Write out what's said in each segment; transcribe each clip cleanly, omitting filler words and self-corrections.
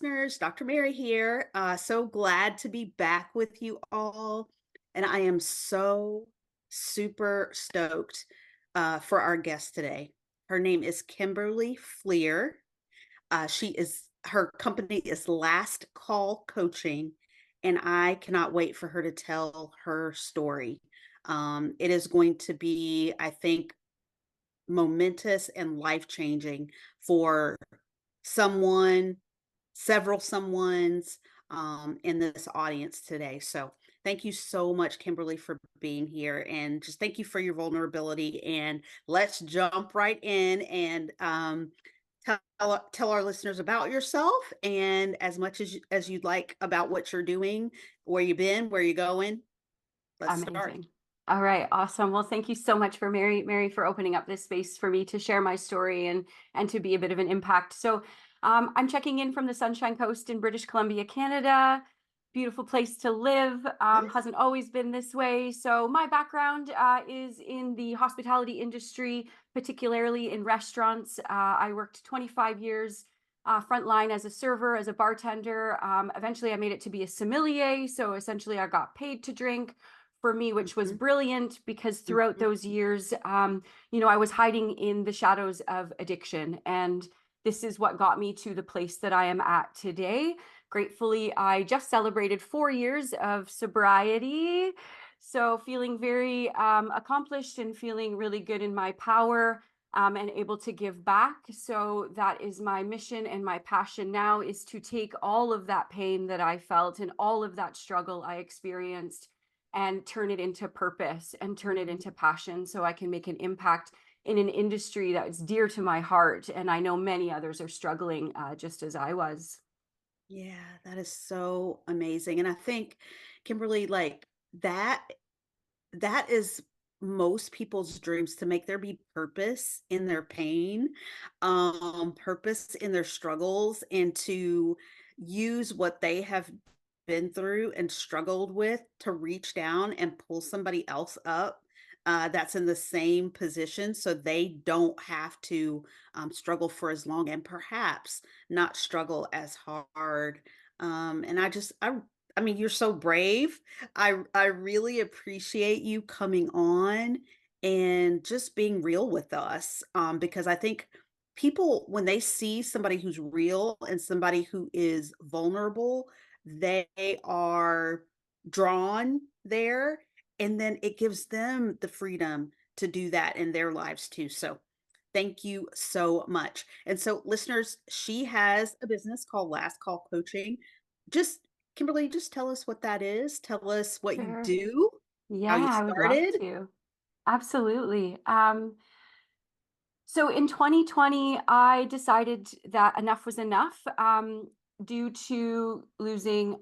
listeners. Dr. Mary here. So glad to be back with you all. And I am so super stoked for our guest today. Her name is Kimberly Fleer. Her company is Last Call Coaching, and I cannot wait for her to tell her story. It is going to be, I think, momentous and life changing for someone, several someones in this audience today. So thank you so much, Kimberly, for being here. And just thank you for your vulnerability. And let's jump right in and tell our listeners about yourself and as much as you'd like about what you're doing, where you've been, where you're going. Let's start. Amazing. All right, awesome. Well, thank you so much for Mary for opening up this space for me to share my story and to be a bit of an impact. So, I'm checking in from the Sunshine Coast in British Columbia, Canada. Beautiful place to live. Hasn't always been this way. So, my background is in the hospitality industry, particularly in restaurants. I worked 25 years frontline as a server, as a bartender. Eventually, I made it to be a sommelier. So, essentially, I got paid to drink for me, which was Mhm, brilliant because throughout mhm. those years, I was hiding in the shadows of addiction. And this is what got me to the place that I am at today. Gratefully, I just celebrated 4 years of sobriety. So, feeling very accomplished and feeling really good in my power. And able to give back. So that is my mission and my passion now is to take all of that pain that I felt and all of that struggle I experienced and turn it into purpose and turn it Mhm. into passion so I can make an impact in an industry that is dear to my heart. And I know many others are struggling just as I was. Yeah, that is so amazing. And I think, Kimberly, like that that is most people's dreams, to make there be purpose in their pain, purpose in their struggles, and to use what they have been through and struggled with to reach down and pull somebody else up that's in the same position so they don't have to struggle for as long and perhaps not struggle as hard. And I mean, you're so brave. I really appreciate you coming on and just being real with us, because I think people, when they see somebody who's real and somebody who is vulnerable, they are drawn there, and then it gives them the freedom to do that in their lives too. So thank you so much. And so, listeners, she has a business called Last Call Coaching. Just Kimberly, just tell us what that is. Tell us what you Sure. do, Yeah, how you I would love started. to. Absolutely. So in 2020, I decided that enough was enough due to losing,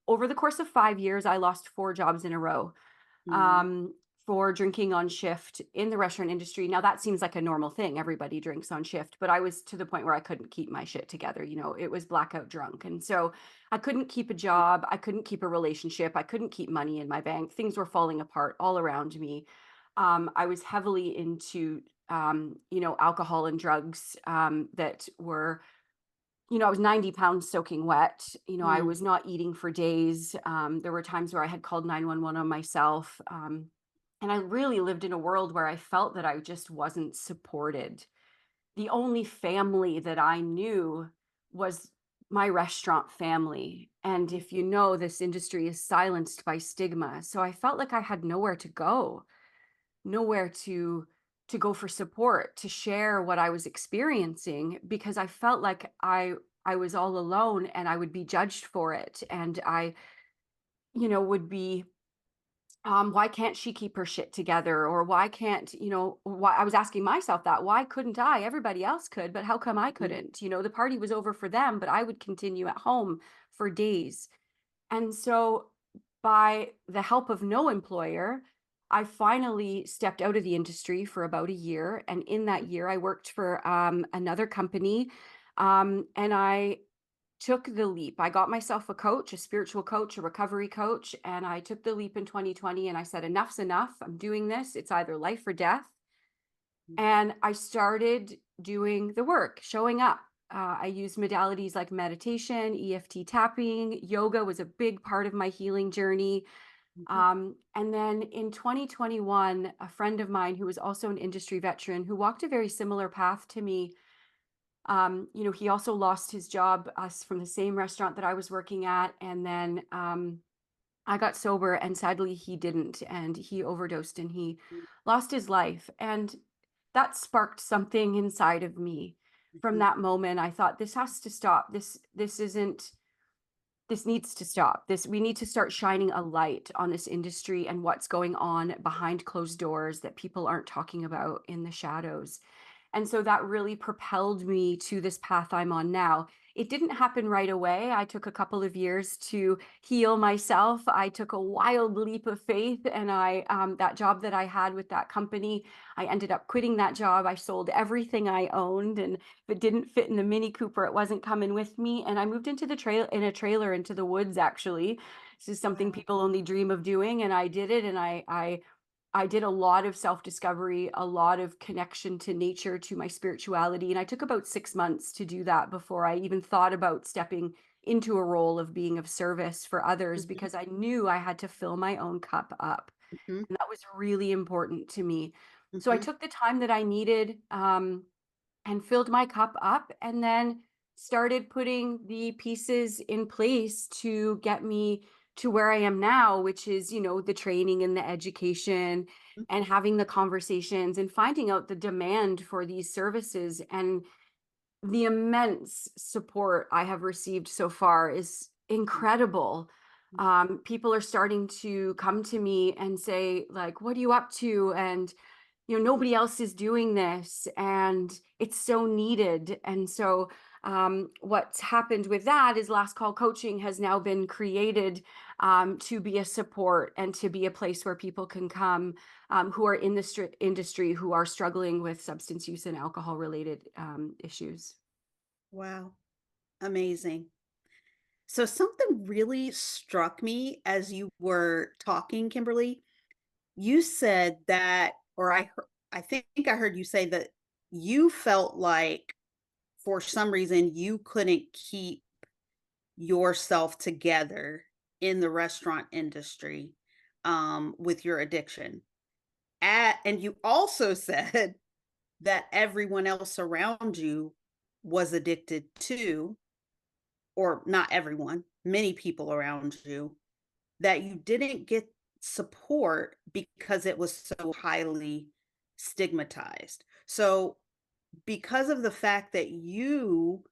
over the course of 5 years, I lost 4 jobs in a row Mm, um, for drinking on shift in the restaurant industry. Now, that seems like a normal thing. Everybody drinks on shift, but I was to the point where I couldn't keep my shit together. It was blackout drunk. And so I couldn't keep a job. I couldn't keep a relationship. I couldn't keep money in my bank. Things were falling apart all around me. I was heavily into alcohol and drugs that were, I was 90 pounds soaking wet. I mm, was not eating for days. There were times where I had called 911 on myself. And I really lived in a world where I felt that I just wasn't supported. The only family that I knew was my restaurant family. And if you know, this industry is silenced by stigma. So I felt like I had nowhere to go, nowhere to go for support, to share what I was experiencing because I felt like I was all alone and I would be judged for it and I would be why can't she keep her shit together or why can't why I was asking myself that why couldn't I, everybody else could, but how come I mm, couldn't? The party was over for them but I would continue at home for days. And so, by the help of no employer, I finally stepped out of the industry for about a year. And in that year, I worked for another company. And I took the leap. I got myself a coach, a spiritual coach, a recovery coach. And I took the leap in 2020 and I said, enough's enough. I'm doing this. It's either life or death. mm, And I started doing the work, showing up. I used modalities like meditation, EFT tapping, yoga was a big part of my healing journey. Mhm. And then in 2021, a friend of mine who was also an industry veteran who walked a very similar path to me, he also lost his job us from the same restaurant that I was working at. And then I got sober, and sadly, he didn't. And he overdosed and he lost his life. And that sparked something inside of me. From Mhm. that moment, I thought, this has to stop. This isn't this needs to stop. This We need to start shining a light on this industry and what's going on behind closed doors that people aren't talking about in the shadows. And so that really propelled me to this path I'm on now. It didn't happen right away. I took a couple of years to heal myself. I took a wild leap of faith, and that job that I had with that company, I ended up quitting that job. I sold everything I owned, and if it didn't fit in the Mini Cooper, it wasn't coming with me. And I moved into the trail in a trailer into the woods. Actually, this is something Wow. people only dream of doing, and I did it. And I did a lot of self-discovery, a lot of connection to nature, to my spirituality, and I took about 6 months to do that before I even thought about stepping into a role of being of service for others, Mhm. because I knew I had to fill my own cup up, Mhm. and that was really important to me. So I Mhm. took the time that I needed, and filled my cup up, and then started putting the pieces in place to get me to where I am now, which is, the training and the education Mhm. and having the conversations and finding out the demand for these services. And the immense support I have received so far is incredible. People are starting to come to me and say, like, what are you up to? And nobody else is doing this, and it's so needed. And so what's happened with that is Last Call Coaching has now been created, to be a support and to be a place where people can come, who are in the industry, who are struggling with substance use and alcohol related issues. Wow. Amazing. So something really struck me as you were talking, Kimberly. You said that, or I think I heard you say that you felt like for some reason you couldn't keep yourself together in the restaurant industry with your addiction. And you also said that everyone else around you was addicted too, or not everyone, many people around you, that you didn't get support because it was so highly stigmatized. So, because of the fact that you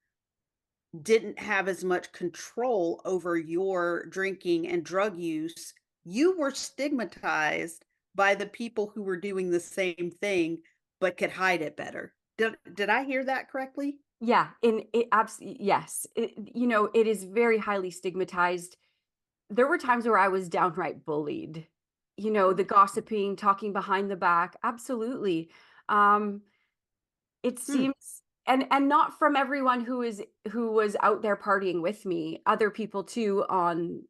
didn't have as much control over your drinking and drug use, you were stigmatized by the people who were doing the same thing but could hide it better. Did I hear that correctly? Yeah, and it absolutely, yes. It is very highly stigmatized. There were times where I was downright bullied. The Oh. gossiping, talking behind the back, absolutely. Um, it Hmm. seems, and not from everyone who was out there partying with me, other people too on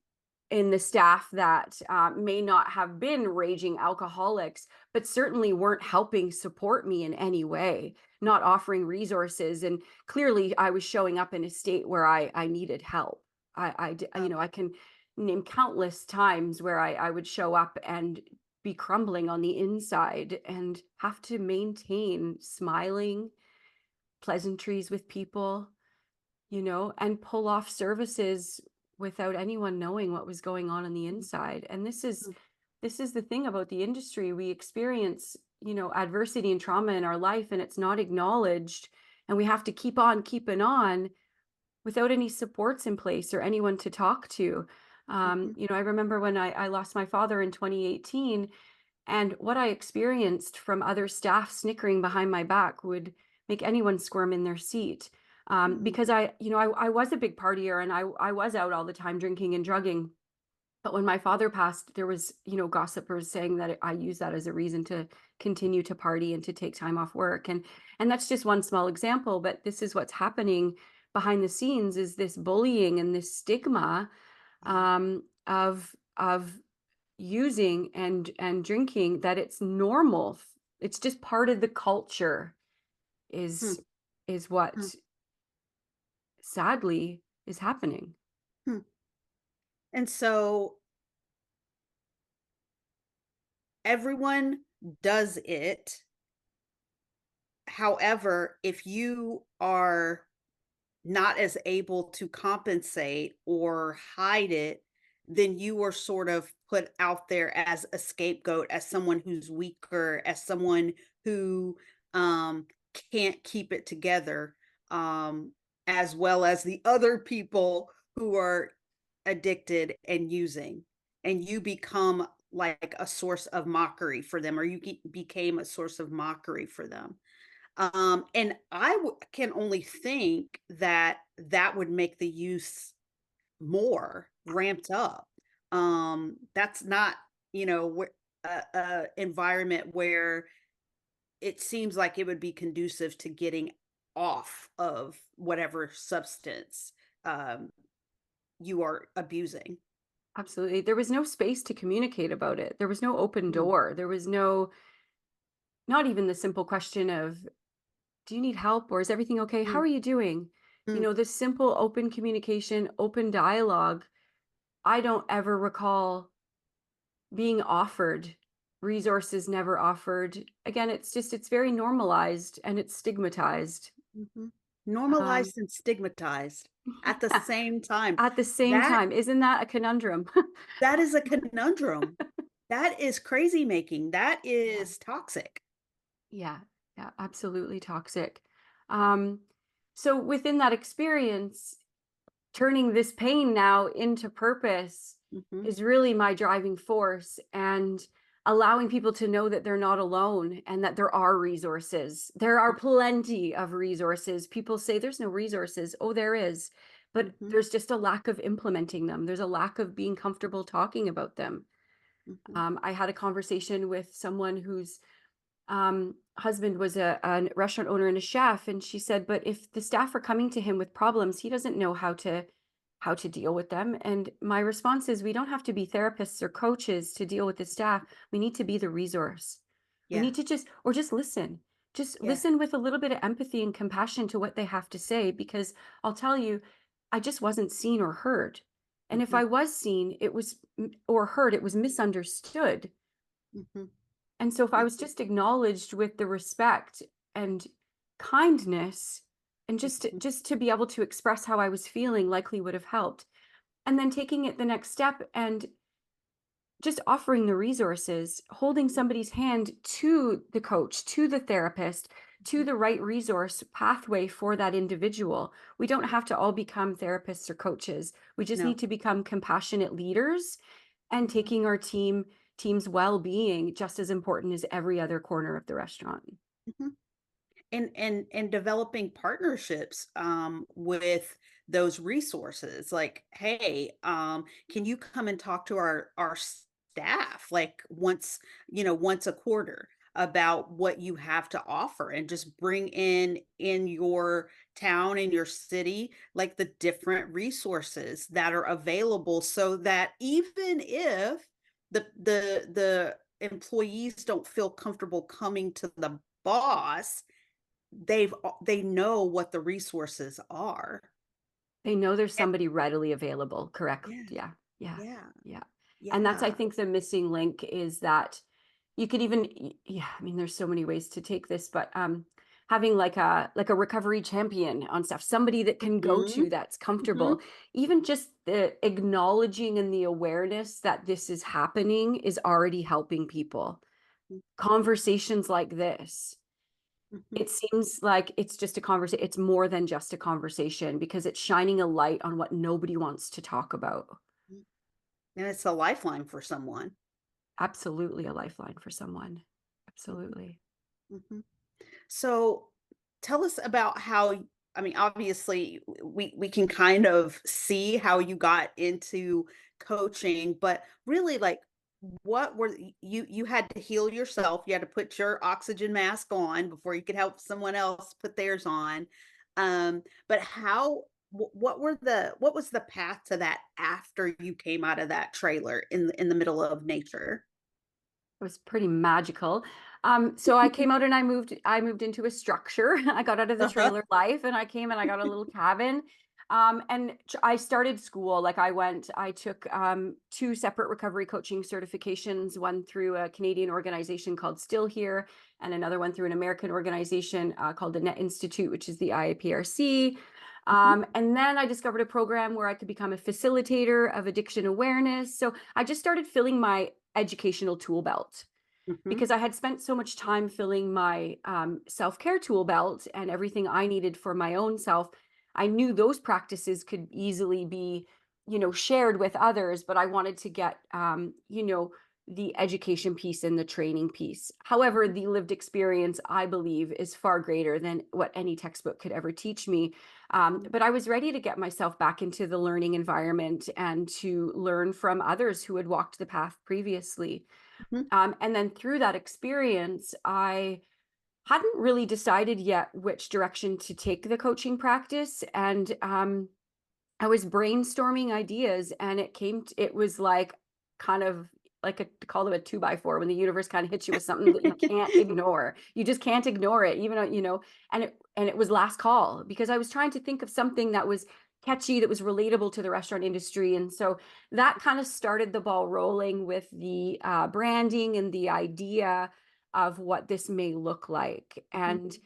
in the staff that may not have been raging alcoholics, but certainly weren't helping support me in any way, not offering resources. And clearly, I was showing up in a state where I needed help. Oh. I can name countless times where I would show up and be crumbling on the inside and have to maintain smiling pleasantries with people, and pull off services without anyone knowing what was going on the inside. And this is the thing about the industry. We experience, adversity and trauma in our life, and it's not acknowledged, and we have to keep on keeping on without any supports in place or anyone to talk to. Mhm. I remember when I lost my father in 2018, and what I experienced from other staff snickering behind my back would make anyone squirm in their seat. Mm. Because I was a big partier, and I was out all the time drinking and drugging. But when my father passed, there was, gossipers saying that I use that as a reason to continue to party and to take time off work. And that's just one small example, but this is what's happening behind the scenes, is this bullying and this stigma, Wow. of using and drinking, that it's normal. It's just part of the culture, Hmm. is Hmm. what sadly is happening. Hmm. And so everyone does it. However, if you are not as able to compensate or hide it, then you are sort of put out there as a scapegoat, as someone who's weaker, as someone who um, can't keep it together, as well as the other people who are addicted and using. And you become like a source of mockery for them, or became a source of mockery for them. And can only think that that would make the use more ramped up. That's not, a environment where it seems like it would be conducive to getting off of whatever substance um, you are abusing. Absolutely. There was no space to communicate about it. There was no open Mm, door. There was no, not even the simple question of, do you need help or is everything okay? How mm, are you doing? You mm, know, this simple open communication, open dialogue. I don't ever recall being offered resources, never offered. Again, it's just, it's very normalized and it's stigmatized. mhm. Um, Normalized and stigmatized at the same time. at the same That time, isn't that a conundrum? that is a conundrum. That is crazy making. That Yeah. is toxic. Yeah, yeah, absolutely toxic. Um, so within that experience, turning this pain now into purpose Mhm, is really my driving force, and allowing people to know that they're not alone and that there are resources. There are mm, plenty of resources. People say there's no resources. Oh, there is. But mhm, there's just a lack of implementing them. There's a lack of being comfortable talking about them. mhm. I had a conversation with someone whose husband was a restaurant owner and a chef, and she said, but if the staff are coming to him with problems, he doesn't know how to deal with them. And my response is, we don't have to be therapists or coaches to deal with the staff. We need to be the resource. We Yeah, need to just listen. Just yeah. listen with a little bit of empathy and compassion to what they have to say, because I'll tell you, I just wasn't seen or heard. And if Mhm, I was seen, or heard, it was misunderstood. mhm, And so if I was mhm, just acknowledged with the respect and kindness, and mhm, just to be able to express how I was feeling, likely would have helped. And then taking it the next step and just offering the resources, holding somebody's hand to the coach, to the therapist, to mhm. the right resource pathway for that individual. We don't have to all become therapists or coaches. We just No. need to become compassionate leaders, and Mhm, taking our team's well-being just as important as every other corner of the restaurant. mhm. And developing partnerships with those resources, like, hey, can you come and talk to our staff like once a quarter about what you have to offer, and just bring in your town, in your city, like the different resources that are available, so that even if the employees don't feel comfortable coming to the boss, they know what the resources are. They know there's And somebody readily available, correct? yeah, Yeah, yeah, yeah, yeah. And that's, I yeah. think, the missing link is that you could even, yeah, I mean, there's so many ways to take this, but having like a recovery champion on staff, somebody that can go Mhm, to that's mhm, comfortable. Even just the acknowledging and the awareness that this is happening is already helping people. mhm, Conversations like this, mhm, it seems like it's just a conversation. It's more than just a conversation, because it's shining a light on what nobody wants to talk about. mhm. And it's a lifeline for someone. Absolutely a lifeline for someone. Mhm, Absolutely. mhm. So tell us about I mean, obviously we can kind of see how you got into coaching, but really, like, what were you had to heal yourself. You had to put your oxygen mask on before you could help someone else put theirs on. But what was the path to that after you came out of that trailer in the middle of nature? It was pretty magical. So I came out and I moved into a structure. I got out of the Uh-huh. trailer life and I came and I got a little cabin. I started school. Like I took two separate recovery coaching certifications, one through a Canadian organization called Still Here, and another one through an American organization called the Net Institute, which is the IAPRC. Mhm, And then I discovered a program where I could become a facilitator of addiction awareness. So I just started filling my educational tool belt mhm, because I had spent so much time filling my self care tool belt and everything I needed for my own self. I knew those practices could easily be, shared with others, but I wanted to get, the education piece and the training piece. However, the lived experience, I believe, is far greater than what any textbook could ever teach me. mhm, But I was ready to get myself back into the learning environment and to learn from others who had walked the path previously. mhm. And then through that experience, I hadn't really decided yet which direction to take the coaching practice. And I was brainstorming ideas, and it was like kind of like call it a two by four when the universe kind of hits you with something that you can't ignore. You just can't ignore it, even though, and it was last call because I was trying to think of something that was catchy, that was relatable to the restaurant industry. And so that kind of started the ball rolling with the branding and the idea of what this may look like. And Mhm.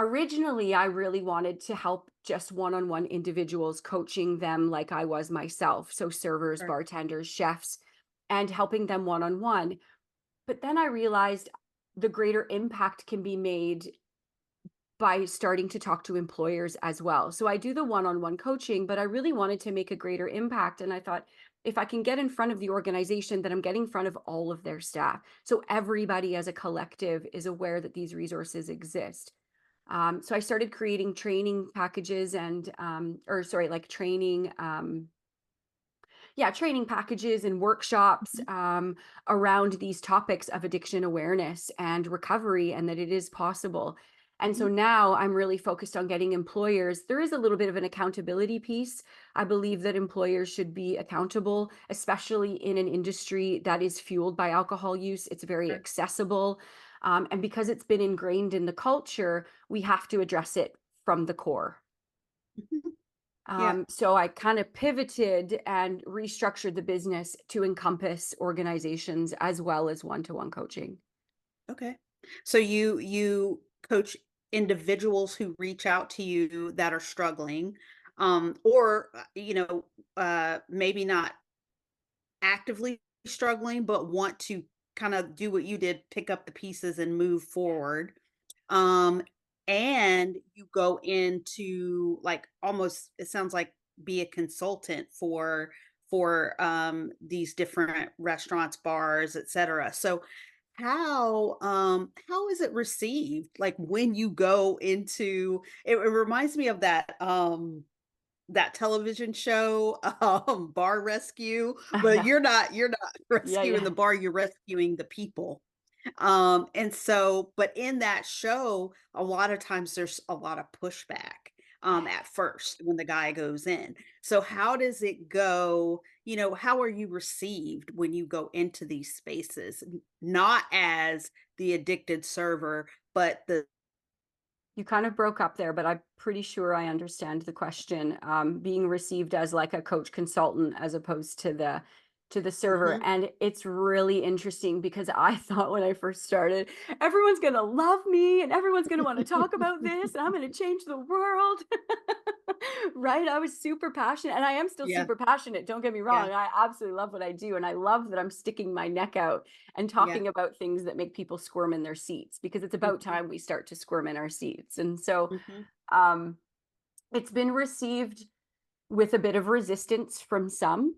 originally, I really wanted to help just one-on-one individuals, coaching them like I was myself. So servers, Sure. bartenders, chefs, and helping them one-on-one. But then I realized the greater impact can be made by starting to talk to employers as well. So I do the one-on-one coaching, but I really wanted to make a greater impact. And I thought, if I can get in front of the organization, then I'm getting in front of all of their staff. So everybody as a collective is aware that these resources exist. So I started creating training packages or sorry, like training packages and workshops Mhm. around these topics of addiction awareness and recovery, and that it is possible. And so Mhm. now I'm really focused on getting employers. There is a little bit of an accountability piece. I believe that employers should be accountable, especially in an industry that is fueled by alcohol use. It's very Sure. accessible. And because it's been ingrained in the culture, we have to address it from the core. Mhm. Yeah. So I kind of pivoted and restructured the business to encompass organizations as well as one-to-one coaching. Okay. So you coach individuals who reach out to you that are struggling, or maybe not actively struggling, but want to kind of do what you did, pick up the pieces and move forward. Um, and you go into like almost it sounds like be a consultant for these different restaurants, bars, etc. So how is it received? Like when you go into it, it reminds me of that television show, Bar Rescue, but you're not Yeah, rescuing the yeah. bar, you're rescuing the people. And so but in that show, a lot of times there's a lot of pushback, at first when the guy goes in. So how does it go? How are you received when you go into these spaces? Not as the addicted server, but the You kind of broke up there, but I'm pretty sure I understand the question. Being received as like a coach consultant as opposed to the server. Mhm. And it's really interesting because I thought when I first started, everyone's gonna love me and everyone's gonna want to talk about this and I'm gonna change the world. Right? I was super passionate and I am still Yeah, super passionate. Don't get me yeah, wrong. I absolutely love what I do. And I love that I'm sticking my neck out and yeah. talking about things that make people squirm in their seats because it's about Mhm, time we start to squirm in our seats. And so mhm. um, it's been received with a bit of resistance from some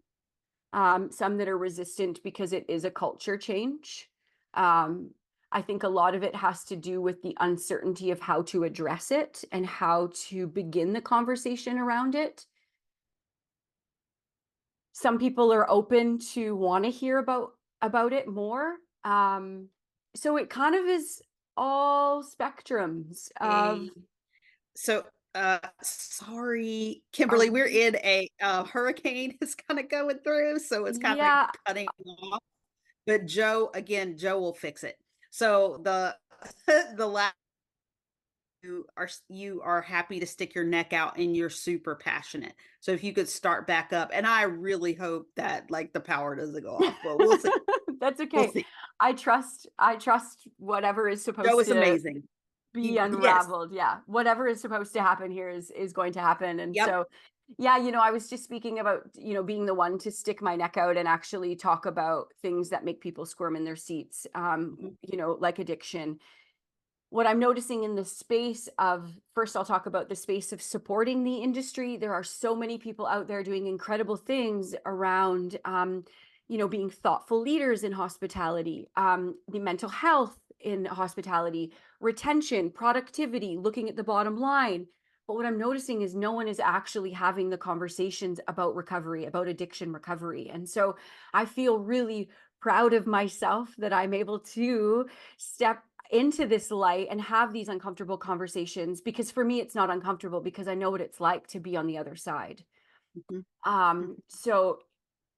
that are resistant because it is a culture change. Um, I think a lot of it has to do with the uncertainty of how to address it and how to begin the conversation around it. Some people are open to want to hear about it more. So it kind of is all spectrums of A So, sorry, are Kimberly, we're we in a, hurricane is kinda going through, so it's kinda yeah, cutting off, but Joe will fix it. So the the last you are happy to stick your neck out and you're super passionate. So if you could start back up, and I really hope that like the power doesn't go off, but we'll see. That's We'll okay. see. I trust whatever is Joe supposed is to amazing. be Yes. unraveled. Yeah. Whatever is supposed to happen here is going to happen. And Yep. so, yeah, I was just speaking about, being the one to stick my neck out and actually talk about things that make people squirm in their seats, Mhm, like addiction. What I'm noticing in the space of, first, I'll talk about the space of supporting the industry. There are so many people out there doing incredible things around, being thoughtful leaders in hospitality, the mental health in hospitality, retention, productivity, looking at the bottom line. But what I'm noticing is no one is actually having the conversations about recovery, about addiction recovery. And so I feel really proud of myself that I'm able to step into this light and have these uncomfortable conversations, because for me it's not uncomfortable because I know what it's like to be on the other side. mhm, mhm, So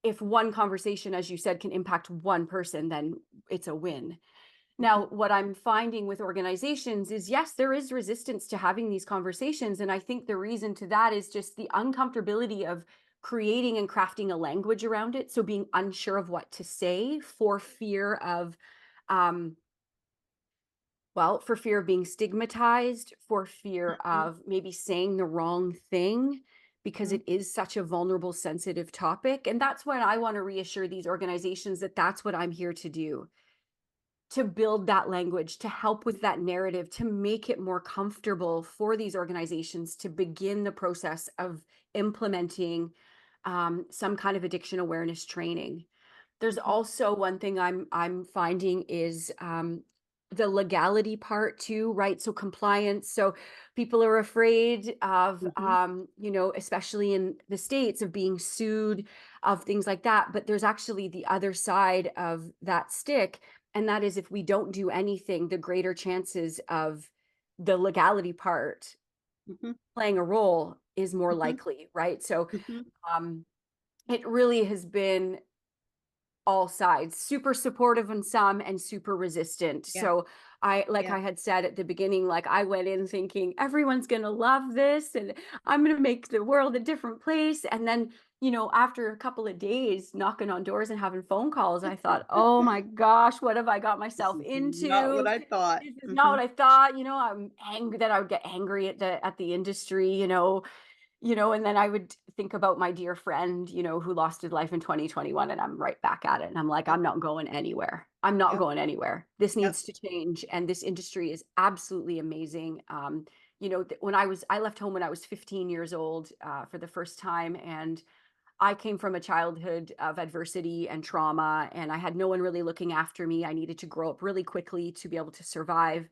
if one conversation, as you said, can impact one person, then it's a win. mhm, Now, what I'm finding with organizations is, yes, there is resistance to having these conversations, and I think the reason to that is just the uncomfortability of creating and crafting a language around it, so being unsure of what to say for fear of um for fear of being stigmatized, for fear mhm, of maybe saying the wrong thing, because mhm, it is such a vulnerable, sensitive topic. And that's when I want to reassure these organizations that that's what I'm here to do, to build that language, to help with that narrative, to make it more comfortable for these organizations to begin the process of implementing some kind of addiction awareness training. There's mhm, also one thing I'm finding is the legality part too, right? So compliance. So people are afraid of, mhm, especially in the States, of being sued, of things like that. But there's actually the other side of that stick. And that is, if we don't do anything, the greater chances of the legality part mhm, playing a role is more mhm, likely, right? So mhm. um, it really has been all sides, super supportive on some and super resistant. Yeah, So like yeah. I had said at the beginning, like I went in thinking everyone's going to love this and I'm going to make the world a different place. And then, after a couple of days knocking on doors and having phone calls, I thought, oh my gosh, what have I got This myself is not what into? I thought. This is not what Mhm. I thought. I'm angry that I would get angry at the industry, and then I would think about my dear friend, who lost his life in 2021, and I'm right back at it. And I'm like, Yep, I'm not going anywhere. I'm not yep, going anywhere. This yep. needs to change. And this industry is absolutely amazing. I left home when I was 15 years old for the first time. And I came from a childhood of adversity and trauma, and I had no one really looking after me. I needed to grow up really quickly to be able to survive.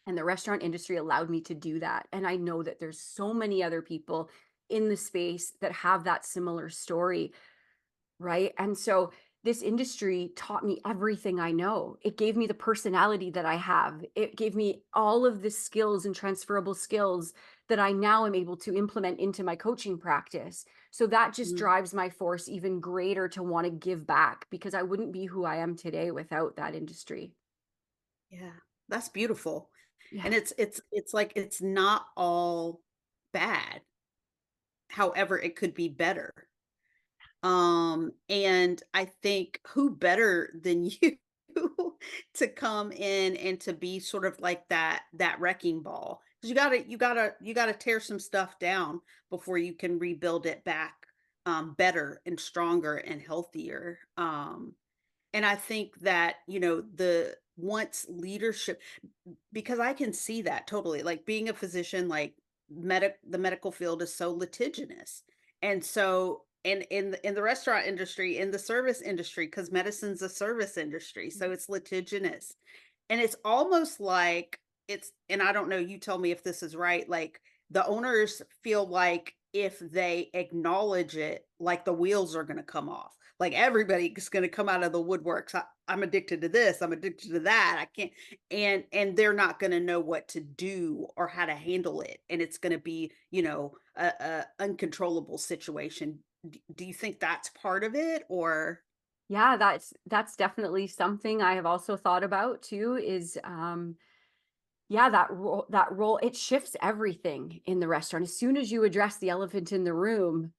And the restaurant industry allowed me to do that. And I know that there's so many other people in the space that have that similar story, right? And so this industry taught me everything I know. It gave me the personality that I have. It gave me all of the skills and transferable skills that I now am able to implement into my coaching practice. So that just Mm, drives my force even greater to want to give back, because I wouldn't be who I am today without that industry. yeah, that's beautiful. Yeah. And it's like it's not all bad. However, it could be better. And I think who better than you to come in and to be sort of like that wrecking ball. 'Cause you gotta tear some stuff down before you can rebuild it back better and stronger and healthier. And I think that, the once leadership, because I can see that totally, like being a physician, like the medical field is so litigious. And so and in the restaurant industry, in the service industry, because medicine's a service industry, so it's litigious. And it's almost like and I don't know, you tell me if this is right, like, the owners feel like if they acknowledge it, like, the wheels are gonna come off. Like, everybody's gonna come out of the woodworks. I'm addicted to this, I'm addicted to that, I can't," and they're not gonna know what to do or how to handle it, and it's gonna be, a uncontrollable situation. Do you think that's part of it, or Yeah, that's definitely something I have also thought about too, is Yeah, that role, it shifts everything in the restaurant. As soon as you address the elephant in the room,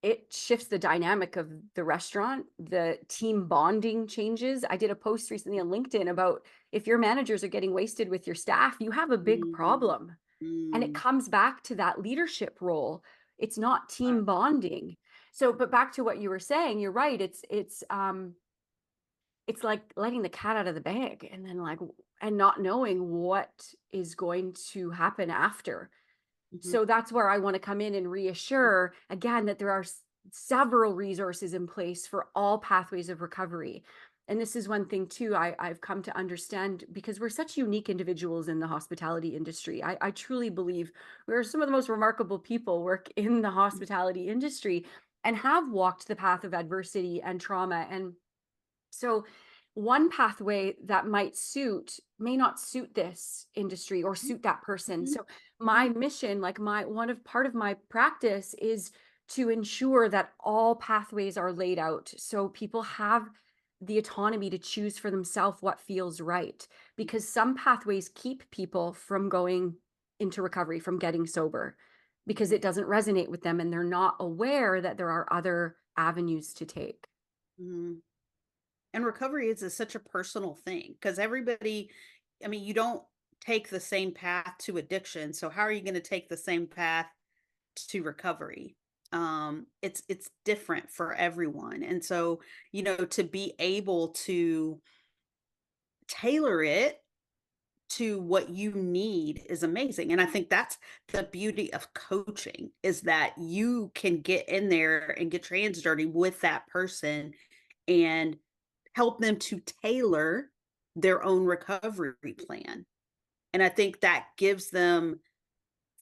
it shifts the dynamic of the restaurant, the team bonding changes. I did a post recently on LinkedIn about if your managers are getting wasted with your staff, you have a big Mm, problem. And it mm, comes back to that leadership role. It's not team bonding. So, but back to what you were saying, you're right. It's like letting the cat out of the bag and then and not knowing what is going to happen after. mhm, So that's where I want to come in and reassure again that there are several resources in place for all pathways of recovery. And this is one thing too I've come to understand because we're such unique individuals in the hospitality industry. I truly believe we're some of the most remarkable people work in the hospitality industry and have walked the path of adversity and trauma. And so one pathway that might suit may not suit this industry or mhm, suit that person. mhm, So my mhm, mission, like my one of part of my practice is to ensure that all pathways are laid out so people have the autonomy to choose for themselves what feels right because some pathways keep people from going into recovery, from getting sober because mhm, it doesn't resonate with them and they're not aware that there are other avenues to take. mhm. And recovery is such a personal thing because everybody, I mean, you don't take the same path to addiction. So how are you going to take the same path to recovery? It's different for everyone. And so, to be able to tailor it to what you need is amazing. And I think that's the beauty of coaching is that you can get in there and get your hands dirty with that person and help them to tailor their own recovery plan. And I think that gives them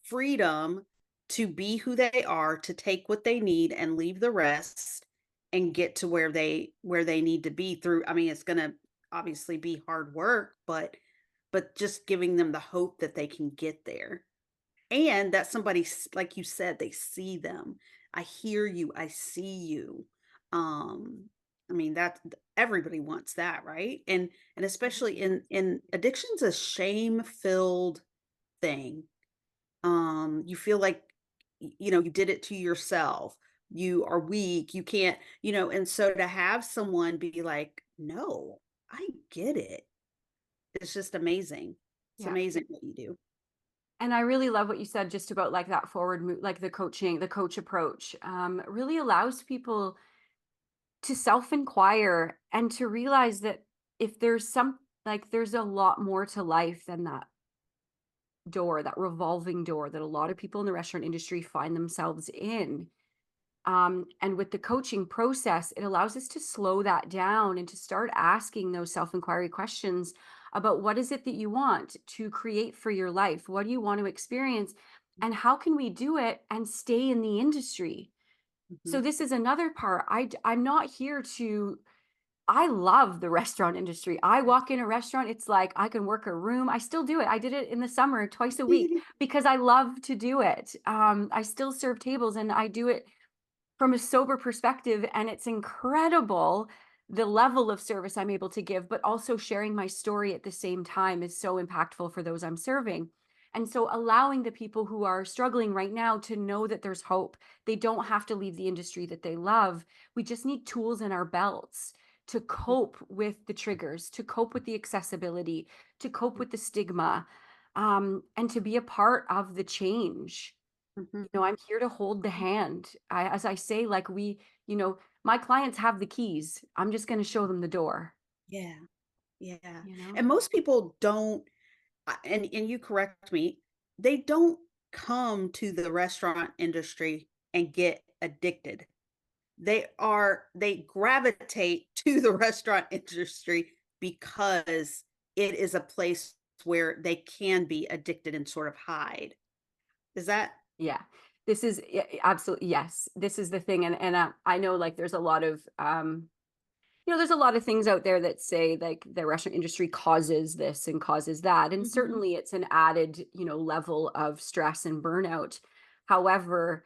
freedom to be who they are, to take what they need and leave the rest and get to where they need to be through. I mean, it's going to obviously be hard work, but just giving them the hope that they can get there. And that like you said, they see them. I hear you, I see you. I mean, everybody wants that, right? And especially in addiction's a shame-filled thing. You feel like you did it to yourself. You are weak. You can't, and so to have someone be like, "No, I get it." It's just amazing. It's Yeah. amazing what you do. And I really love what you said just about like that forward move, like the coaching, the coach approach, really allows people to self inquire and to realize that if there's there's a lot more to life than that door, that revolving door that a lot of people in the restaurant industry find themselves in. And with the coaching process, it allows us to slow that down and to start asking those self inquiry questions about what is it that you want to create for your life? What do you want to experience? And how can we do it and stay in the industry? So, Mhm. this is another part. I'm not here to, I love the restaurant industry. I walk in a restaurant, it's like I can work a room. I still do it. I did it in the summer twice a week because I love to do it. I still serve tables and I do it from a sober perspective, and it's incredible the level of service I'm able to give, but also sharing my story at the same time is so impactful for those I'm serving. And so allowing the people who are struggling right now to know that there's hope. They don't have to leave the industry that they love. We just need tools in our belts to cope with the triggers, to cope with the accessibility, to cope with the stigma, and to be a part of the change. Mhm. I'm here to hold the hand. As I say, like my clients have the keys. I'm just going to show them the door, Yeah, yeah. you know? And most people don't, and you correct me, they don't come to the restaurant industry and get addicted. They gravitate to the restaurant industry because it is a place where they can be addicted and sort of hide. Is that Yeah. This is absolutely yes. This is the thing. And I know like there's a lot of, there's a lot of things out there that say like the restaurant industry causes this and causes that. And Mhm, certainly it's an added, level of stress and burnout. However,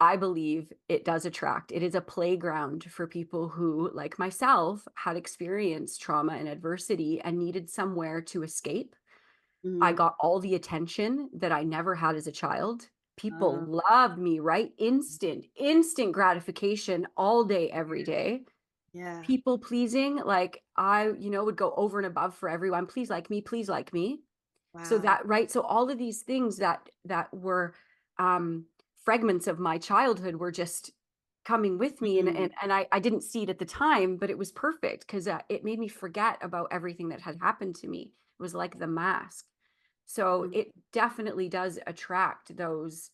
I believe it does attract. It is a playground for people who, like myself, had experienced trauma and adversity and needed somewhere to escape. I Mhm. got all the attention that I never had as a child. People Uh, loved me, right? Instant gratification all day, every day. yeah. People pleasing, like I, would go over and above for everyone. Please like me, please like me. So Wow. that, right? So all of these things that were um fragments of my childhood were just coming with me, and Mhm. I didn't see it at the time, but it was perfect because it made me forget about everything that had happened to me. It was like the mask. So Mhm. it definitely does attract those,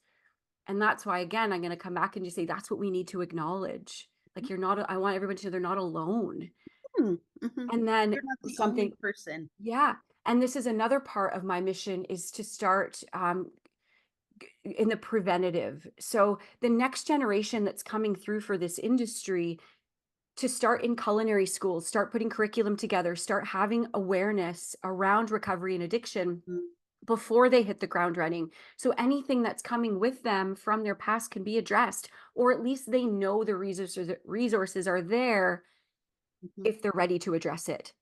and that's why, again, I'm going to come back and just say that's what we need to acknowledge. Like, I want everyone to know they're not alone. Mhm. Mhm. And then You're not the only something, person. yeah. And this is another part of my mission, is to start in the preventative. So the next generation that's coming through for this industry, to start in culinary schools, start putting curriculum together, start having awareness around recovery and addiction Mm, before they hit the ground running. So anything that's coming with them from their past can be addressed, or at least they know the resources are there mhm, if they're ready to address it.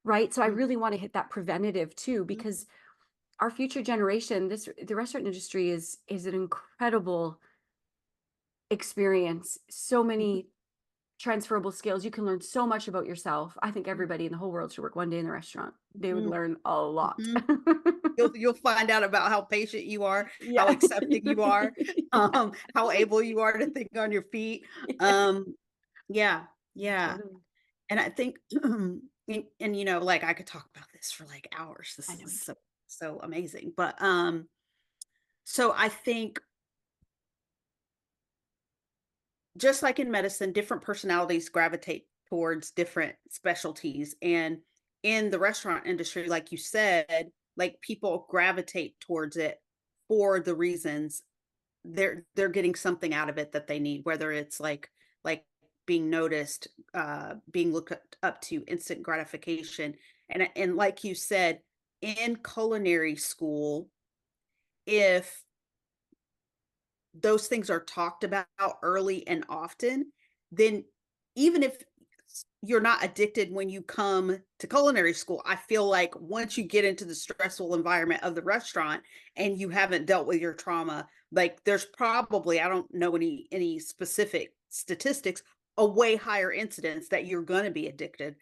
Right? So I mhm, really want to hit that preventative too, mhm, because our future generation, the restaurant industry is an incredible experience. So mhm, many transferable skills. You can learn so much about yourself. I think mhm, everybody in the whole world should work one day in the restaurant. They would mhm, learn a lot. mhm. You'll find out about how patient you are, how Yeah. accepting you are, how able you are to think on your feet. Um, yeah, yeah. Totally. And I think, like I could talk about this for like hours. I This know is you so amazing. But so I think just like in medicine, different personalities gravitate towards different specialties. And in the restaurant industry, like you said, like people gravitate towards it for the reasons they're getting something out of it that they need, whether it's like being noticed, being looked up to, instant gratification. And like you said, in culinary school, if those things are talked about early and often, then even if you're not addicted when you come to culinary school, I feel like once you get into the stressful environment of the restaurant and you haven't dealt with your trauma, like there's probably, I don't know any specific statistics, a way higher incidence that you're going to be addicted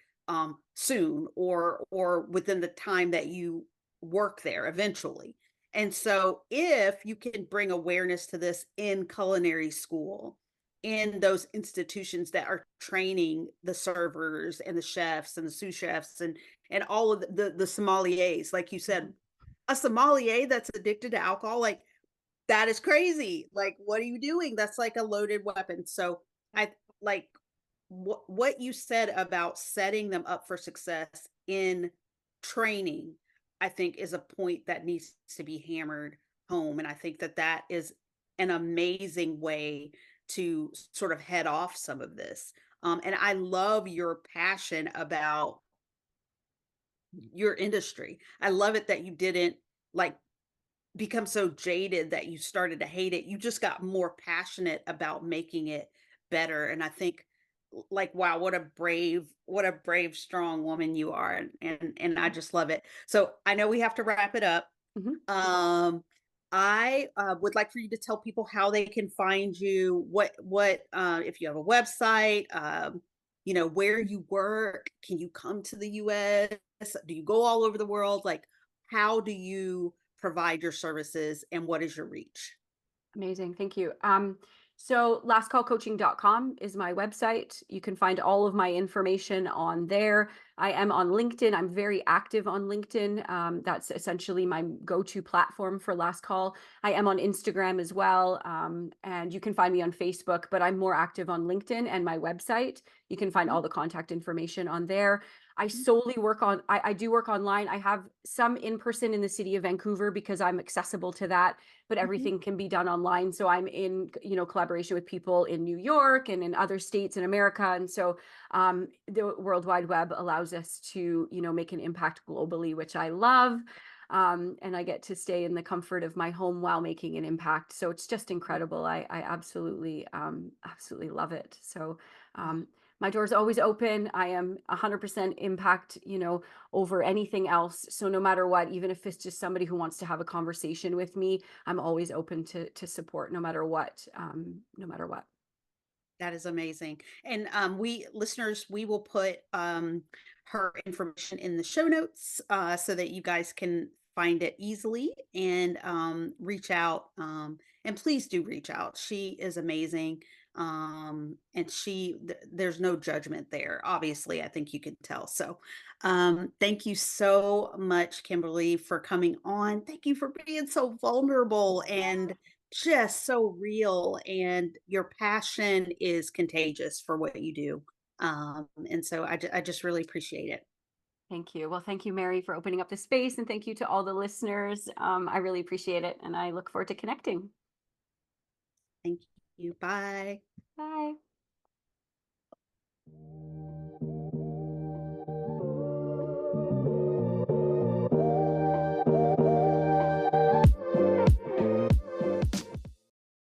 soon or within the time that you work there eventually. And so if you can bring awareness to this in culinary school, in those institutions that are training the servers and the chefs and the sous chefs and all of the sommeliers, like you said, Mhm. a sommelier that's addicted to alcohol, like that is crazy. Like, what are you doing? That's like a loaded weapon. So I like what you said about setting them up for success in training, I think is a point that needs to be hammered home. And I think that that is an amazing way to sort of head off some of this. And I love your passion about your industry. I love it that you didn't like become so jaded that you started to hate it. You just got more passionate about making it better. And I think like wow, what a brave, strong woman you are. And I just love it. So I know we have to wrap it up. Mhm. Um I would like for you to tell people how they can find you, what if you have a website, where you work, can you come to the US? Do you go all over the world? Like how do you provide your services and what is your reach? Amazing. Thank you. So lastcallcoaching.com is my website. You can find all of my information on there. I am on LinkedIn. I'm very active on LinkedIn. That's essentially my go-to platform for Last Call. I am on Instagram as well. And you can find me on Facebook, but I'm more active on LinkedIn and my website. You can find Mhm, all the contact information on there. I mhm, solely work on, I do work online. I have some in person in the city of Vancouver because I'm accessible to that, but mhm, everything can be done online. So I'm in, collaboration with people in New York and in other states in America. And so the World Wide Web allows us to, make an impact globally, which I love. And I get to stay in the comfort of my home while making an impact. So it's just mhm. incredible. I absolutely, absolutely love it. So Oh, um, My door's always open. I am 100% impact, over anything else. So no matter what, even if it's just somebody who wants to have a conversation with me, I'm always open to support no matter what. No matter what. That is amazing. And we listeners, we will put her information in the show notes so that you guys can find it easily and reach out. And please do reach out. She is amazing. And there's no judgment there. Obviously, I think you can tell. So thank you so much, Kimberly, for coming on. Thank you for being so vulnerable and just so real, and your passion is contagious for what you do. And so I just really appreciate it. Thank you. Well, thank you, Mary, for opening up the space. And thank you to all the listeners. I really appreciate it. And I look forward to connecting. Thank you. Bye. Bye.